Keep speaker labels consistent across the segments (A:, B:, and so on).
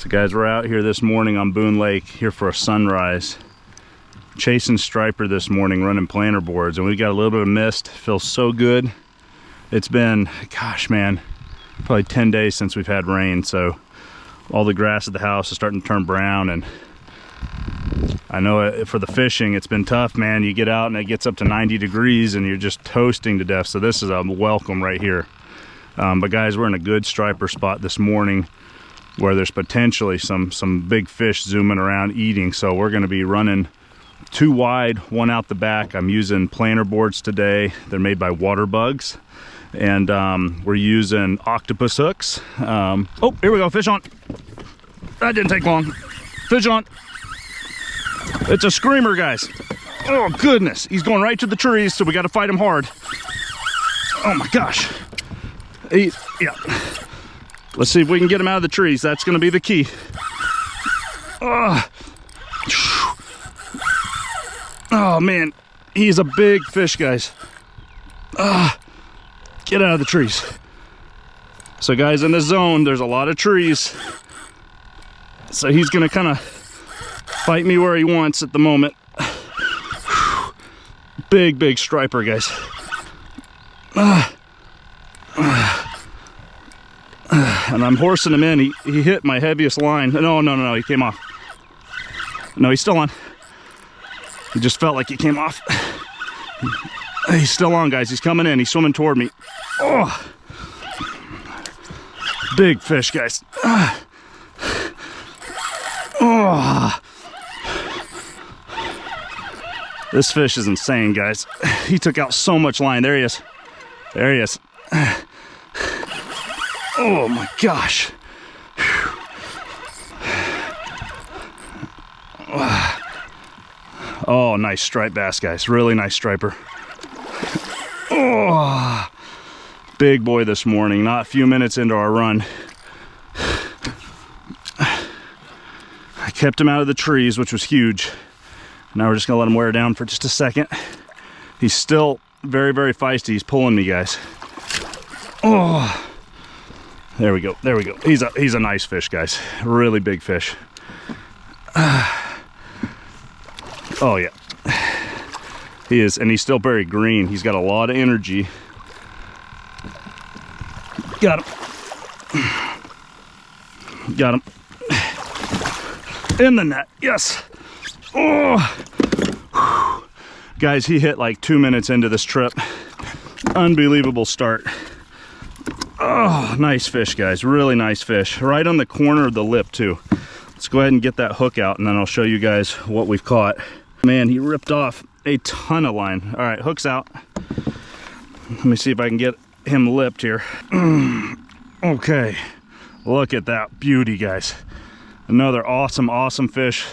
A: So guys, we're out here this morning on Boone Lake here for a sunrise. Chasing striper this morning, running planter boards, and we got a little bit of mist. Feels so good. It's been, gosh man, probably 10 days since we've had rain, so all the grass at the house is starting to turn brown, and I know for the fishing it's been tough, man. You get out and it gets up to 90 degrees and you're just toasting to death, so this is a welcome right here. But guys, we're in a good striper spot this morning where there's potentially some big fish zooming around eating, so we're going to be running 2 wide, 1 out the back. I'm using planter boards today. They're made by water bugs, and we're using octopus hooks. Oh, here we go, fish on. That didn't take long. Fish on. It's a screamer, guys. Oh goodness, he's going right to the trees, so we got to fight him hard. Oh my gosh. Yeah. Let's see if we can get him out of the trees. That's going to be the key. Oh man, he's a big fish, guys. Get out of the trees. So guys, in this zone, there's a lot of trees. So he's gonna kind of fight me where he wants at the moment. Big striper, guys. And I'm horsing him in. He hit my heaviest line. No, he came off. No, he's still on. He just felt like he came off. He's still on, guys. He's coming in. He's swimming toward me. Oh, big fish, guys. Oh, this fish is insane, guys. He took out so much line. There he is. There he is. Oh my gosh. Oh, nice striped bass, guys. Really nice striper. Oh, big boy this morning. Not a few minutes into our run. I kept him out of the trees, which was huge. Now we're just gonna let him wear down for just a second. He's still very feisty. He's pulling me, guys. Oh, there we go. There we go. He's a nice fish, guys. Really big fish. Oh yeah, he is, and he's still very green. He's got a lot of energy. Got him. Got him. In the net, yes. Oh, guys, he hit like 2 minutes into this trip. Unbelievable start. Oh, nice fish, guys. Really nice fish. Right on the corner of the lip too. Let's go ahead and get that hook out, and then I'll show you guys what we've caught. Man, he ripped off a ton of line. All right, hook's out. Let me see if I can get him lipped here. Okay, look at that beauty, guys. Another awesome fish.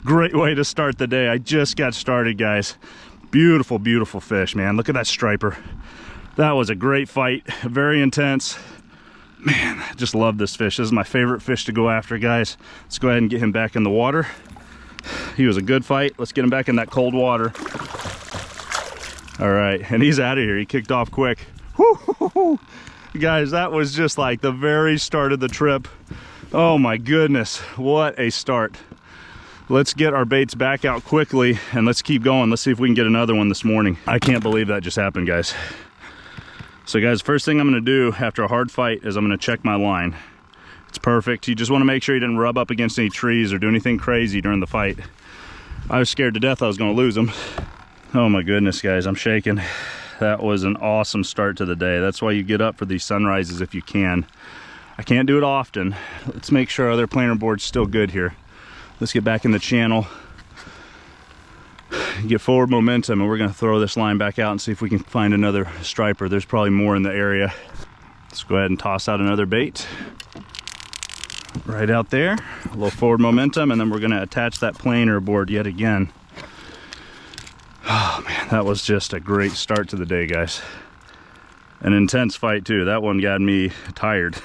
A: Great way to start the day. I just got started, guys. Beautiful fish, man. Look at that striper. That was a great fight, very intense. Man, I just love this fish. This is my favorite fish to go after, guys. Let's go ahead and get him back in the water. He was a good fight. Let's get him back in that cold water. All right, and he's out of here. He kicked off quick. Woo-hoo-hoo. Guys, that was just like the very start of the trip. Oh my goodness, what a start. Let's get our baits back out quickly and let's keep going. Let's see if we can get another one this morning. I can't believe that just happened, guys. So guys, first thing I'm gonna do after a hard fight is I'm gonna check my line. It's perfect. You just wanna make sure you didn't rub up against any trees or do anything crazy during the fight. I was scared to death I was gonna lose them. Oh my goodness, guys, I'm shaking. That was an awesome start to the day. That's why you get up for these sunrises if you can. I can't do it often. Let's make sure our other planter board's still good here. Let's get back in the channel, get forward momentum, and we're gonna throw this line back out and see if we can find another striper. There's probably more in the area. Let's go ahead and toss out another bait. Right out there, a little forward momentum, and then we're gonna attach that planer board yet again. Oh man, that was just a great start to the day, guys. An intense fight too. That one got me tired.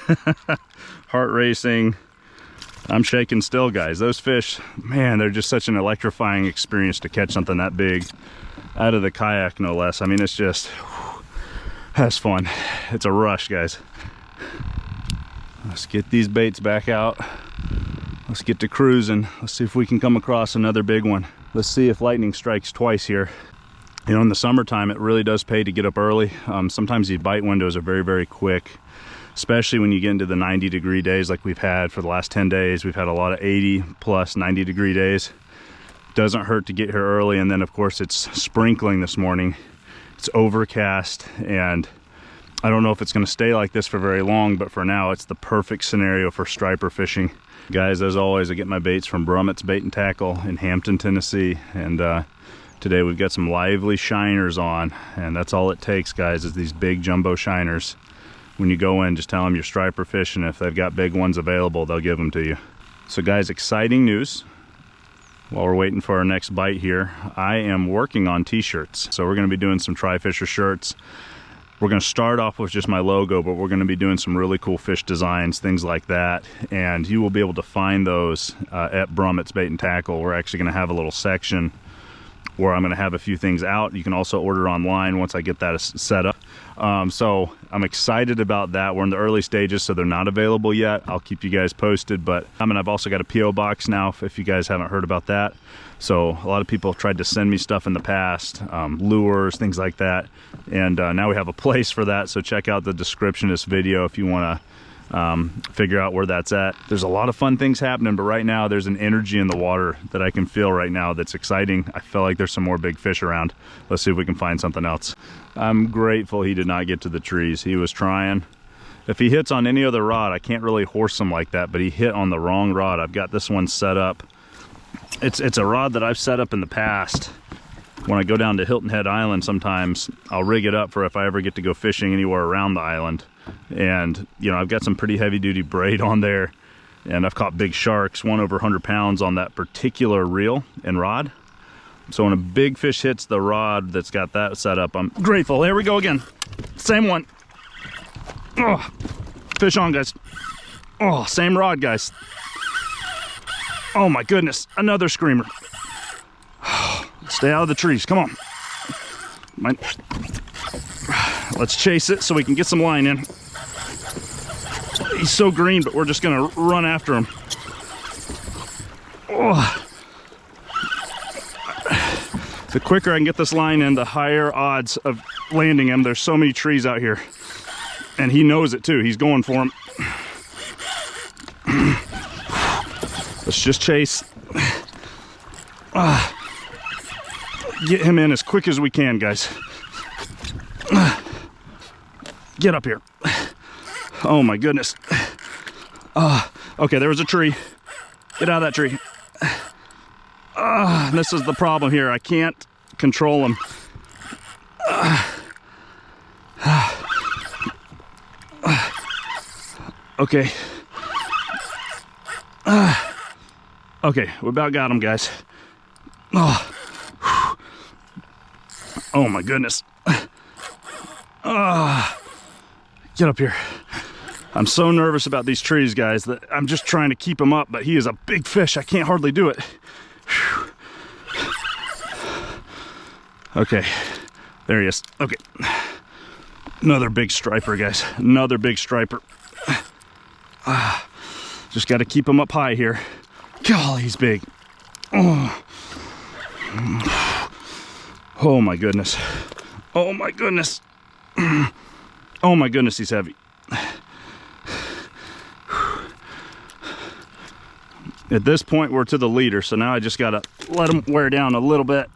A: Heart racing. I'm shaking still, guys. Those fish, man, they're just such an electrifying experience to catch something that big out of the kayak, no less. I mean, it's just, that's fun. It's a rush, guys. Let's get these baits back out. Let's get to cruising. Let's see if we can come across another big one. Let's see if lightning strikes twice here. You know, in the summertime, it really does pay to get up early. Sometimes these bite windows are very, very quick, especially when you get into the 90-degree days like we've had for the last 10 days. We've had a lot of 80 plus 90-degree days. Doesn't hurt to get here early. And then of course it's sprinkling this morning. It's overcast, and I don't know if it's going to stay like this for very long, but for now it's the perfect scenario for striper fishing. Guys, as always, I get my baits from Brummett's Bait and Tackle in Hampton, Tennessee, and today we've got some lively shiners on, and that's all it takes, guys, is these big jumbo shiners. When you go in, just tell them you're striper fishing. If they've got big ones available, they'll give them to you. So guys, exciting news. While we're waiting for our next bite here, I am working on t-shirts. So we're going to be doing some Tri-Fisher shirts. We're going to start off with just my logo, but we're going to be doing some really cool fish designs, things like that. And you will be able to find those at Brummett's Bait and Tackle. We're actually going to have a little section where I'm going to have a few things out. You can also order online once I get that set up. So I'm excited about that. We're in the early stages, so they're not available yet. I'll keep you guys posted, but I've also got a PO box now, if you guys haven't heard about that. So a lot of people have tried to send me stuff in the past, lures, things like that. And now we have a place for that. So check out the description of this video if you want to figure out where that's at. There's a lot of fun things happening, but right now there's an energy in the water that I can feel right now that's exciting. I feel like there's some more big fish around. Let's see if we can find something else. I'm grateful he did not get to the trees. He was trying. If he hits on any other rod, I can't really horse him like that, but he hit on the wrong rod. I've got this one set up. It's a rod that I've set up in the past. When I go down to Hilton Head Island, sometimes I'll rig it up for if I ever get to go fishing anywhere around the island. And you know, I've got some pretty heavy duty braid on there, and I've caught big sharks, one over 100 pounds on that particular reel and rod. So when a big fish hits the rod that's got that set up, I'm grateful. There we go again. Same one. Oh, fish on, guys. Oh, same rod, guys. Oh my goodness, another screamer. Stay out of the trees, come on. Let's chase it so we can get some line in. He's so green, but we're just gonna run after him. Oh. The quicker I can get this line in, the higher odds of landing him. There's so many trees out here. And he knows it too, he's going for him. Let's just chase. Get him in as quick as we can, guys. Get up here. Oh my goodness. Okay, there was a tree. Get out of that tree. This is the problem here. I can't control him. Okay. Okay, we about got him, guys. Oh my goodness. Get up here. I'm so nervous about these trees, guys, that I'm just trying to keep him up, but he is a big fish. I can't hardly do it. Whew. Okay, there he is. Okay. Another big striper, guys. Another big striper. Just got to keep him up high here. Golly, he's big. Oh my goodness. Oh my goodness. Oh my goodness, he's heavy. At this point, we're to the leader, so now I just gotta let him wear down a little bit.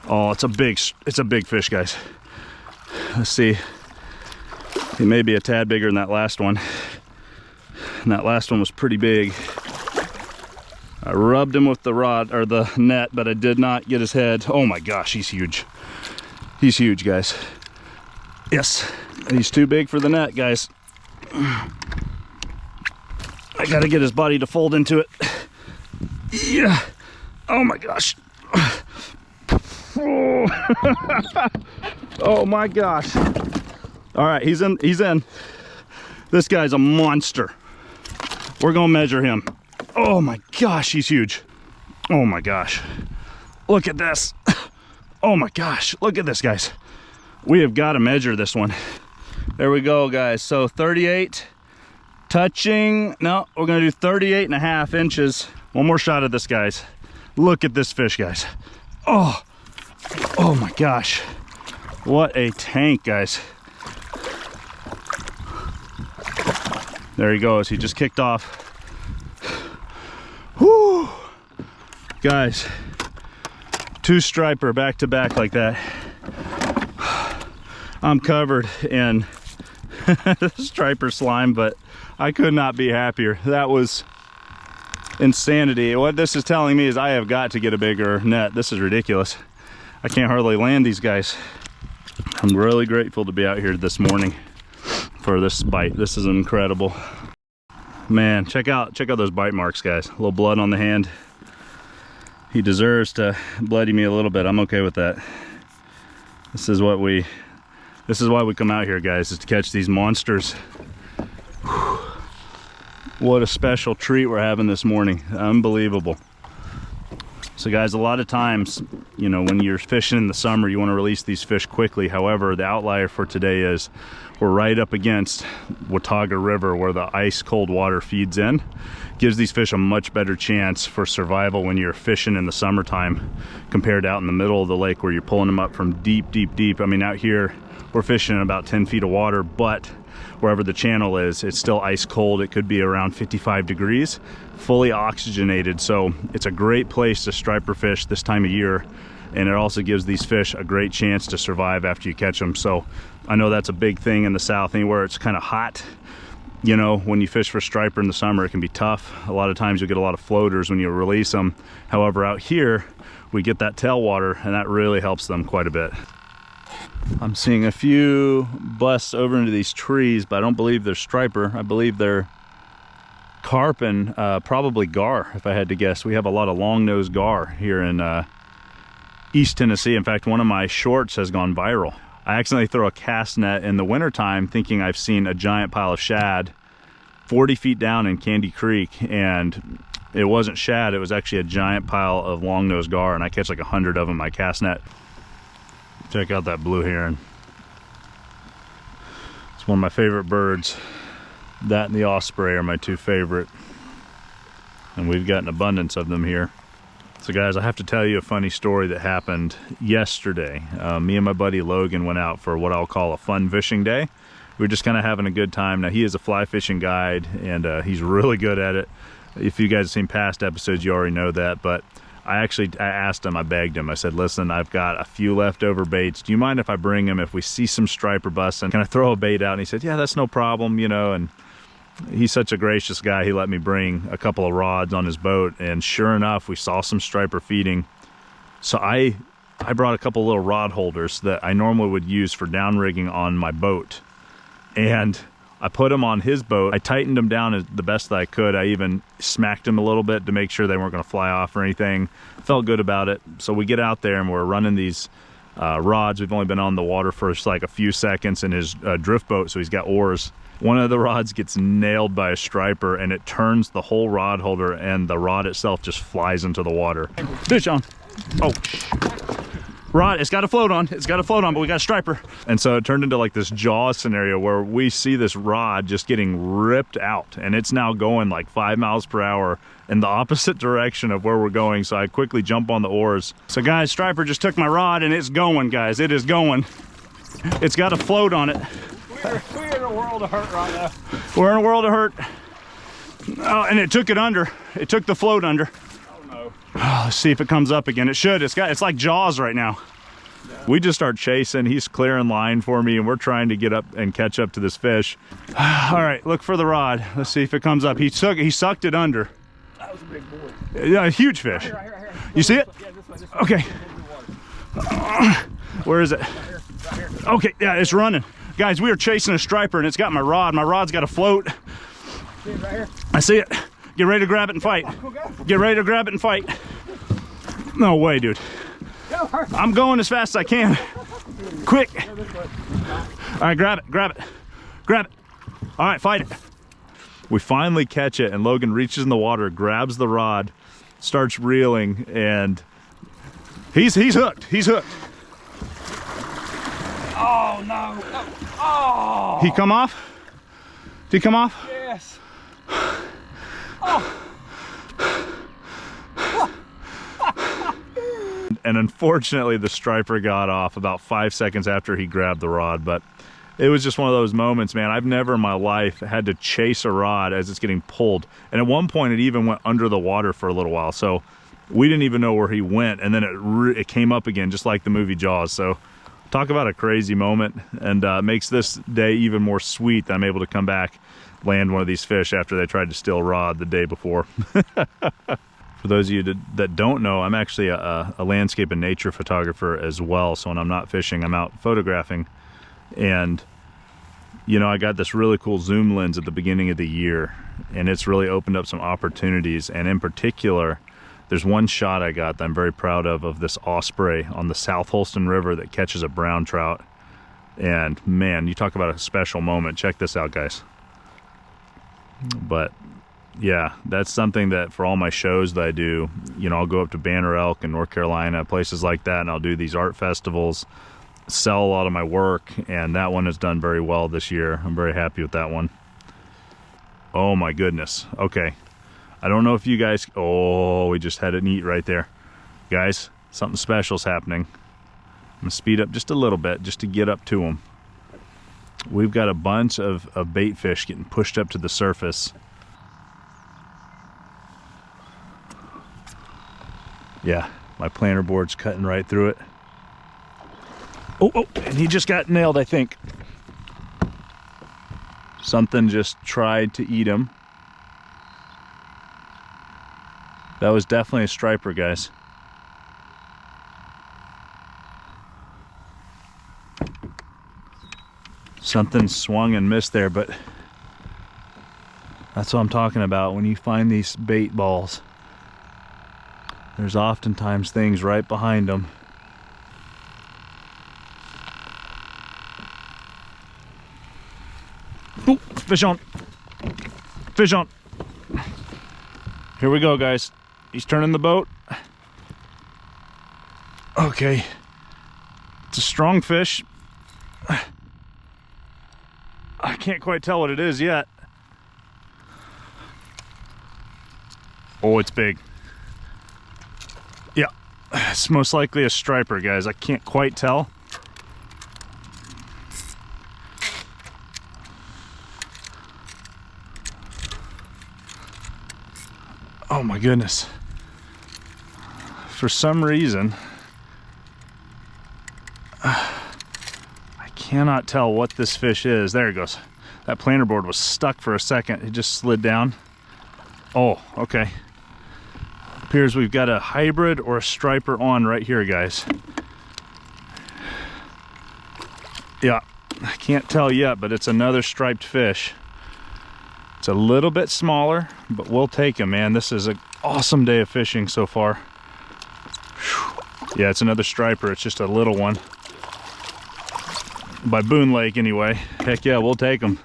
A: Oh, it's a big fish, guys. Let's see. He may be a tad bigger than that last one. And that last one was pretty big. I rubbed him with the rod or the net, but I did not get his head. Oh my gosh, he's huge. He's huge, guys. Yes, he's too big for the net, guys. I gotta get his body to fold into it. Yeah. Oh my gosh. Oh my gosh. All right, he's in. This guy's a monster. We're gonna measure him. Oh my gosh, he's huge. Oh my gosh. Look at this. Oh my gosh, look at this, guys. We have got to measure this one. There we go, guys. So 38 Touching, no, we're gonna do 38.5 inches. One more shot of this, guys. Look at this fish, guys. Oh, oh my gosh. What a tank, guys. There he goes, he just kicked off. Whoo! Guys, 2 striper back to back like that. I'm covered in striper slime, but I could not be happier. That was insanity. What this is telling me is I have got to get a bigger net. This is ridiculous. I can't hardly land these guys. I'm really grateful to be out here this morning for this bite. This is incredible. Man, check out those bite marks, guys. A little blood on the hand. He deserves to bloody me a little bit. I'm okay with that. This is why we come out here, guys, is to catch these monsters. Whew. What a special treat we're having this morning. Unbelievable. So guys, a lot of times, you know, when you're fishing in the summer, you want to release these fish quickly. However, the outlier for today is we're right up against Watauga River where the ice cold water feeds in. Gives these fish a much better chance for survival when you're fishing in the summertime compared to out in the middle of the lake where you're pulling them up from deep, deep, deep. I mean, out here, we're fishing in about 10 feet of water, but wherever the channel is, it's still ice cold. It could be around 55 degrees, fully oxygenated. So it's a great place to striper fish this time of year. And it also gives these fish a great chance to survive after you catch them. So I know that's a big thing in the South, anywhere it's kind of hot. You know, when you fish for striper in the summer, it can be tough. A lot of times you'll get a lot of floaters when you release them. However, out here, we get that tailwater and that really helps them quite a bit. I'm seeing a few busts over into these trees, but I don't believe they're striper. I believe they're carp and probably gar, if I had to guess. We have a lot of long-nosed gar here in East Tennessee. In fact, one of my shorts has gone viral. I accidentally throw a cast net in the wintertime thinking I've seen a giant pile of shad 40 feet down in Candy Creek, and it wasn't shad, it was actually a giant pile of long-nosed gar, and I catch like 100 of them in my cast net. Check out that blue heron. It's one of my favorite birds. That and the osprey are my 2 favorite. And we've got an abundance of them here. So guys, I have to tell you a funny story that happened yesterday. Me and my buddy Logan went out for what I'll call a fun fishing day. We were just kind of having a good time. Now he is a fly fishing guide and he's really good at it. If you guys have seen past episodes, you already know that, but I asked him, I begged him, I said, listen, I've got a few leftover baits. Do you mind if I bring them if we see some striper busting? Can I throw a bait out? And he said, yeah, that's no problem, you know, and he's such a gracious guy. He let me bring a couple of rods on his boat, and sure enough, we saw some striper feeding. So I brought a couple little rod holders that I normally would use for down rigging on my boat. And I put them on his boat. I tightened them down as the best that I could. I even smacked them a little bit to make sure they weren't going to fly off or anything. Felt good about it. So we get out there and we're running these rods. We've only been on the water for just like a few seconds in his drift boat, so he's got oars. One of the rods gets nailed by a striper and it turns the whole rod holder, and the rod itself just flies into the water. Fish on. Oh, rod, it's got a float on. It's got a float on, but we got a striper. And so it turned into like this jaw scenario where we see this rod just getting ripped out, and it's now going like 5 miles per hour in the opposite direction of where we're going. So I quickly jump on the oars. So guys, striper just took my rod and it's going, guys. It is going. It's got a float on it.
B: We're in a world of hurt right now.
A: We're in a world of hurt. Oh, and it took it under. It took the float under.
B: Oh no.
A: Oh, let's see if it comes up again. It should. It's like Jaws right now. Yeah. We just start chasing. He's clearing line for me, and we're trying to get up and catch up to this fish. All right, look for the rod. Let's see if it comes up. He sucked it under.
B: That was a big boy.
A: Yeah, a huge fish.
B: Right here.
A: You see it?
B: Yeah, this way.
A: Okay. Where is it?
B: Right here.
A: Okay, yeah, it's running. Guys, we are chasing a striper, and it's got my rod. My rod's got a float.
B: See it right here?
A: I see it. Get ready to grab it and fight. Get ready to grab it and fight. No way, dude. I'm going as fast as I can. Quick. All right, grab it. All right, fight it. We finally catch it, and Logan reaches in the water, grabs the rod, starts reeling, and he's hooked.
B: Oh no! Oh!
A: He come off? Did he come off?
B: Yeah. Yes. Oh.
A: And unfortunately the striper got off about 5 seconds after he grabbed the rod, but it was just one of those moments, man. I've never in my life had to chase a rod as it's getting pulled. And at one point it even went under the water for a little while. So we didn't even know where he went. And then it came up again, just like the movie Jaws. So talk about a crazy moment, and makes this day even more sweet that I'm able to come back, land one of these fish after they tried to steal a rod the day before. For those of you that don't know, I'm actually a landscape and nature photographer as well. So when I'm not fishing, I'm out photographing. And, you know, I got this really cool zoom lens at the beginning of the year, and it's really opened up some opportunities. And in particular, there's one shot I got that I'm very proud of this osprey on the South Holston River that catches a brown trout. And man, you talk about a special moment. Check this out, guys. But yeah, that's something that for all my shows that I do, you know, I'll go up to Banner Elk in North Carolina, places like that, and I'll do these art festivals, sell a lot of my work, and that one has done very well this year. I'm very happy with that one. Oh my goodness. Okay. I don't know if you guys, oh, we just had it neat right there. Guys, something special's happening. I'm gonna speed up just a little bit just to get up to them. We've got a bunch of bait fish getting pushed up to the surface. Yeah, my planter board's cutting right through it. Oh, and he just got nailed, I think. Something just tried to eat him. That was definitely a striper, guys. Something swung and missed there, but that's what I'm talking about. When you find these bait balls, there's oftentimes things right behind them. Ooh, fish on. Fish on. Here we go, guys. He's turning the boat. Okay. It's a strong fish. I can't quite tell what it is yet. Oh, it's big. Yeah, it's most likely a striper, guys. I can't quite tell. Oh my goodness. For some reason, I cannot tell what this fish is. There it goes. That planter board was stuck for a second. It just slid down. Oh, okay. Appears we've got a hybrid or a striper on right here, guys. Yeah, I can't tell yet, but it's another striped fish. It's a little bit smaller, but we'll take him, man. This is an awesome day of fishing so far. Whew. Yeah, it's another striper. It's just a little one. By Boone Lake, anyway. Heck yeah, we'll take them.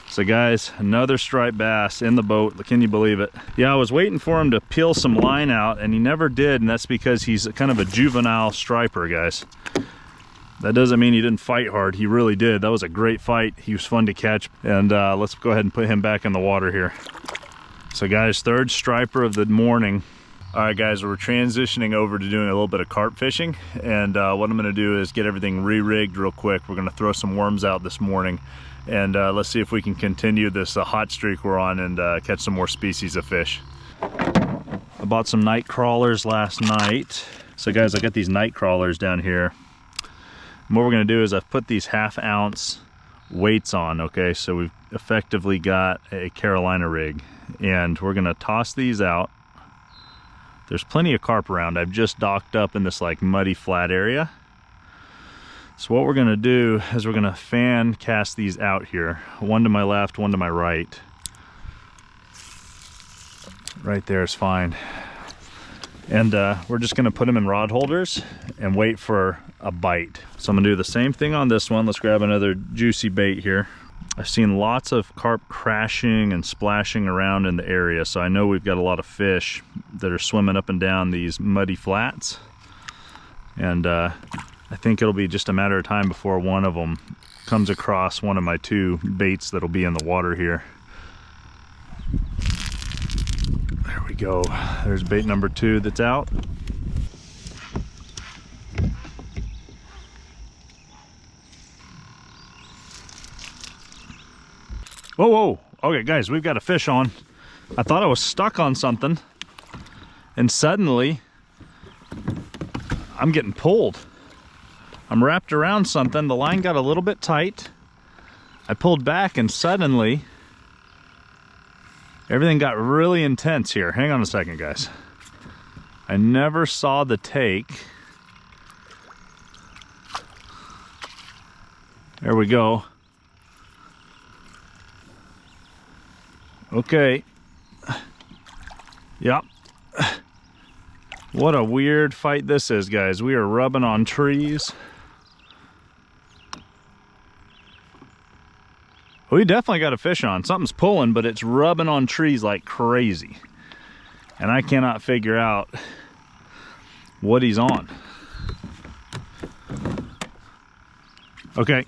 A: So guys, another striped bass in the boat. Can you believe it? Yeah, I was waiting for him to peel some line out, and he never did, and that's because he's kind of a juvenile striper, guys. That doesn't mean he didn't fight hard. He really did. That was a great fight. He was fun to catch. And let's go ahead and put him back in the water here. So guys, third striper of the morning. All right, guys, we're transitioning over to doing a little bit of carp fishing. And what I'm gonna do is get everything re-rigged real quick. We're gonna throw some worms out this morning. And let's see if we can continue this hot streak we're on and catch some more species of fish. I bought some night crawlers last night. So guys, I got these night crawlers down here. And what we're gonna do is I've put these 1/2 ounce weights on, okay? So we've effectively got a Carolina rig, and we're gonna toss these out. There's plenty of carp around. I've just docked up in this like muddy flat area. So what we're gonna do is we're gonna fan cast these out here. One to my left, one to my right. Right there is fine. And we're just gonna put them in rod holders and wait for a bite. So I'm gonna do the same thing on this one. Let's grab another juicy bait here. I've seen lots of carp crashing and splashing around in the area, so I know we've got a lot of fish that are swimming up and down these muddy flats. And I think it'll be just a matter of time before one of them comes across one of my 2 baits that'll be in the water here. There we go. There's bait number 2 that's out. Whoa, whoa. Okay, guys, we've got a fish on. I thought I was stuck on something, and suddenly I'm getting pulled. I'm wrapped around something. The line got a little bit tight. I pulled back, and suddenly everything got really intense here. Hang on a second, guys. I never saw the take. There we go. Okay. Yep. What a weird fight this is, guys. We are rubbing on trees. We definitely got a fish on. Something's pulling, but it's rubbing on trees like crazy. And I cannot figure out what he's on. Okay.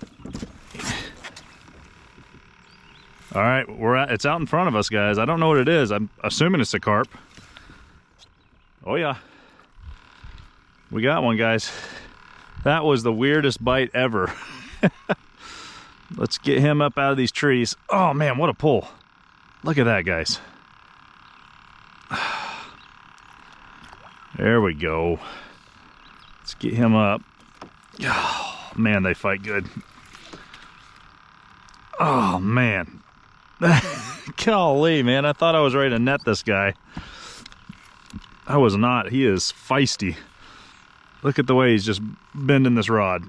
A: All right, it's out in front of us, guys. I don't know what it is. I'm assuming it's a carp. Oh yeah. We got one, guys. That was the weirdest bite ever. Let's get him up out of these trees. Oh man, what a pull. Look at that, guys. There we go. Let's get him up. Oh man, they fight good. Oh man. Golly, man, I thought I was ready to net this guy. I was not. He is feisty. Look at the way he's just bending this rod.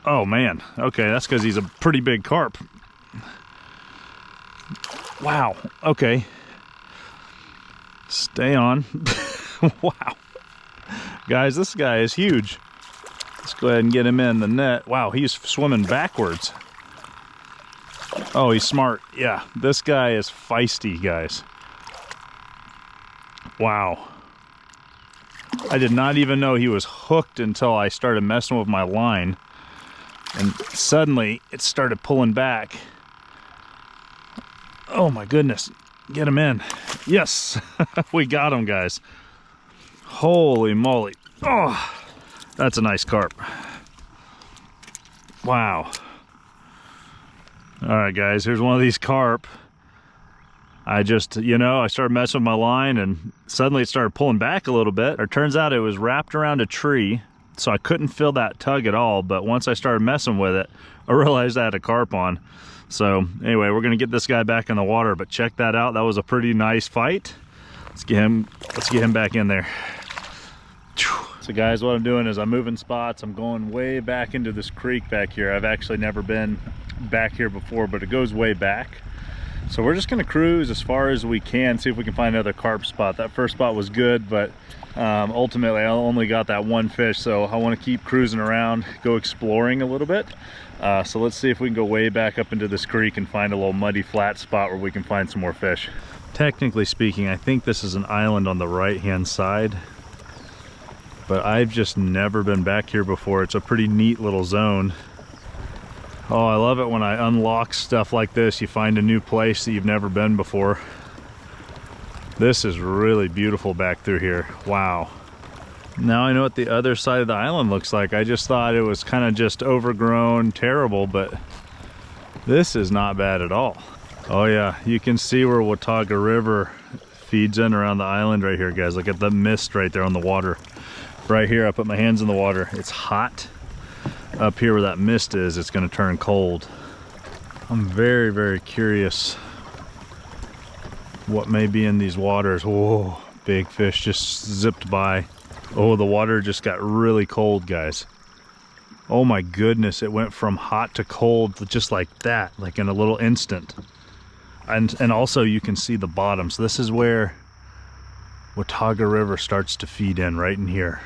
A: Oh man, okay, that's because he's a pretty big carp. Wow, okay. Stay on. Wow. Guys, this guy is huge. Let's go ahead and get him in the net. Wow, he's swimming backwards. Oh, he's smart. Yeah, this guy is feisty, guys. Wow. I did not even know he was hooked until I started messing with my line. And suddenly, it started pulling back. Oh my goodness. Get him in. Yes! We got him, guys. Holy moly. Oh! That's a nice carp. Wow. All right, guys, here's one of these carp. I just, I started messing with my line and suddenly it started pulling back a little bit. It turns out it was wrapped around a tree, so I couldn't feel that tug at all. But once I started messing with it, I realized I had a carp on. So anyway, we're gonna get this guy back in the water, but check that out. That was a pretty nice fight. Let's get him back in there. So guys, what I'm doing is I'm moving spots. I'm going way back into this creek back here. I've actually never been back here before, but it goes way back. So we're just gonna cruise as far as we can, see if we can find another carp spot. That first spot was good, but ultimately I only got that one fish, so I wanna keep cruising around, go exploring a little bit. So let's see if we can go way back up into this creek and find a little muddy flat spot where we can find some more fish. Technically speaking, I think this is an island on the right-hand side, but I've just never been back here before. It's a pretty neat little zone. Oh, I love it when I unlock stuff like this. You find a new place that you've never been before. This is really beautiful back through here. Wow. Now I know what the other side of the island looks like. I just thought it was kind of just overgrown, terrible, but this is not bad at all. Oh yeah, you can see where Watauga River feeds in around the island right here, guys. Look at the mist right there on the water. Right here, I put my hands in the water. It's hot. Up here where that mist is, it's gonna turn cold. I'm very, very curious what may be in these waters. Whoa, big fish just zipped by. Oh, the water just got really cold, guys. Oh my goodness, it went from hot to cold just like that, like in a little instant. And also you can see the bottom. So this is where Watauga River starts to feed in, right in here.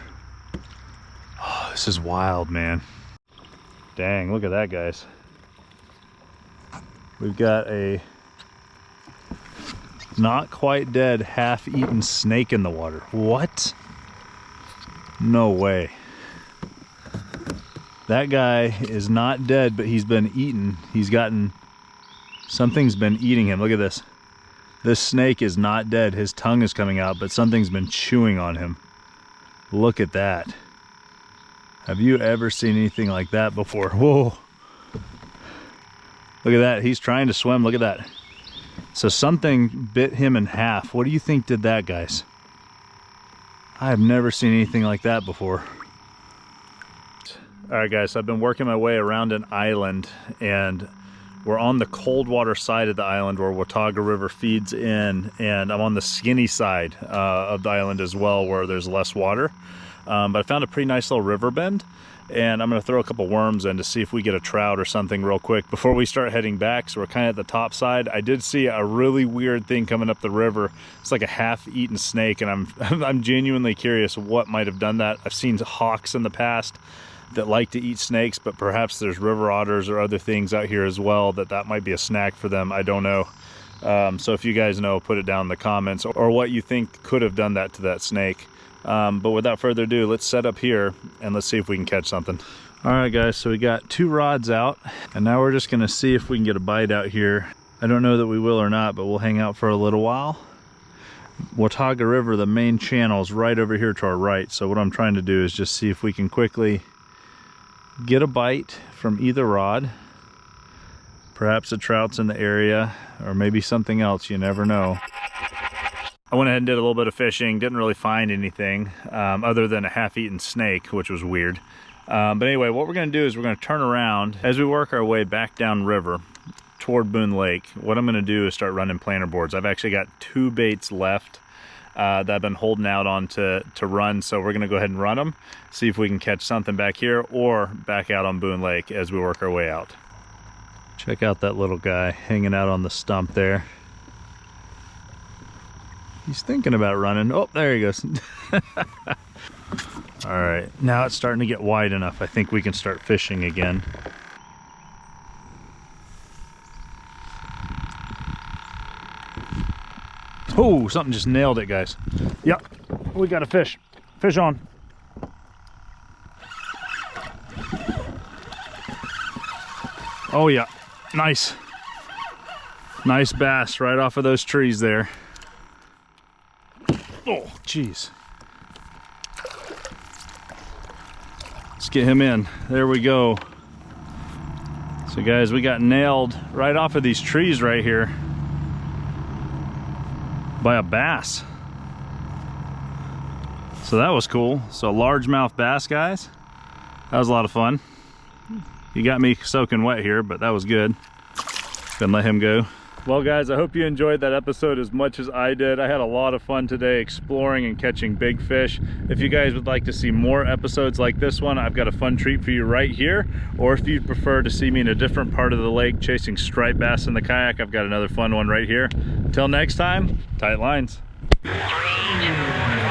A: Oh, this is wild, man. Dang, look at that, guys. We've got a not quite dead, half-eaten snake in the water. What? No way.
C: That guy is not dead, but he's been eaten. Something's been eating him. Look at this. This snake is not dead. His tongue is coming out, but something's been chewing on him. Look at that. Have you ever seen anything like that before? Whoa. Look at that. He's trying to swim. Look at that. So something bit him in half. What do you think did that, guys? I have never seen anything like that before. All right, guys, so I've been working my way around an island, and we're on the cold water side of the island where Watauga River feeds in, and I'm on the skinny side of the island as well, where there's less water. But I found a pretty nice little river bend, and I'm gonna throw a couple worms in to see if we get a trout or something real quick before we start heading back. So we're kind of at the top side. I did see a really weird thing coming up the river. It's like a half-eaten snake, and I'm genuinely curious what might have done that. I've seen hawks in the past that like to eat snakes, but perhaps there's river otters or other things out here as well that might be a snack for them. I don't know. So if you guys know, put it down in the comments, or what you think could have done that to that snake. But without further ado, let's set up here and let's see if we can catch something. All right, guys, so we got 2 rods out, and now we're just gonna see if we can get a bite out here. I don't know that we will or not, but we'll hang out for a little while. Watauga River, the main channel, is right over here to our right. So what I'm trying to do is just see if we can quickly get a bite from either rod. Perhaps a trout's in the area, or maybe something else, you never know. I went ahead and did a little bit of fishing, didn't really find anything other than a half-eaten snake, which was weird. But anyway, what we're gonna do is we're gonna turn around as we work our way back down river toward Boone Lake. What I'm gonna do is start running planter boards. I've actually got 2 baits left that I've been holding out on to run, so we're gonna go ahead and run them, see if we can catch something back here or back out on Boone Lake as we work our way out. Check out that little guy hanging out on the stump there. He's thinking about running. Oh, there he goes. All right, now it's starting to get wide enough. I think we can start fishing again. Oh, something just nailed it, guys. Yep, we got a fish. Fish on. Oh yeah, nice. Nice bass right off of those trees there. Oh, geez. Let's get him in. There we go. So guys, we got nailed right off of these trees right here by a bass. So that was cool. So largemouth bass, guys. That was a lot of fun. He got me soaking wet here, but that was good. Gonna let him go. Well guys, I hope you enjoyed that episode as much as I did. I had a lot of fun today exploring and catching big fish. If you guys would like to see more episodes like this one, I've got a fun treat for you right here. Or if you'd prefer to see me in a different part of the lake chasing striped bass in the kayak, I've got another fun one right here. Until next time, tight lines.
D: 3, 2, 1.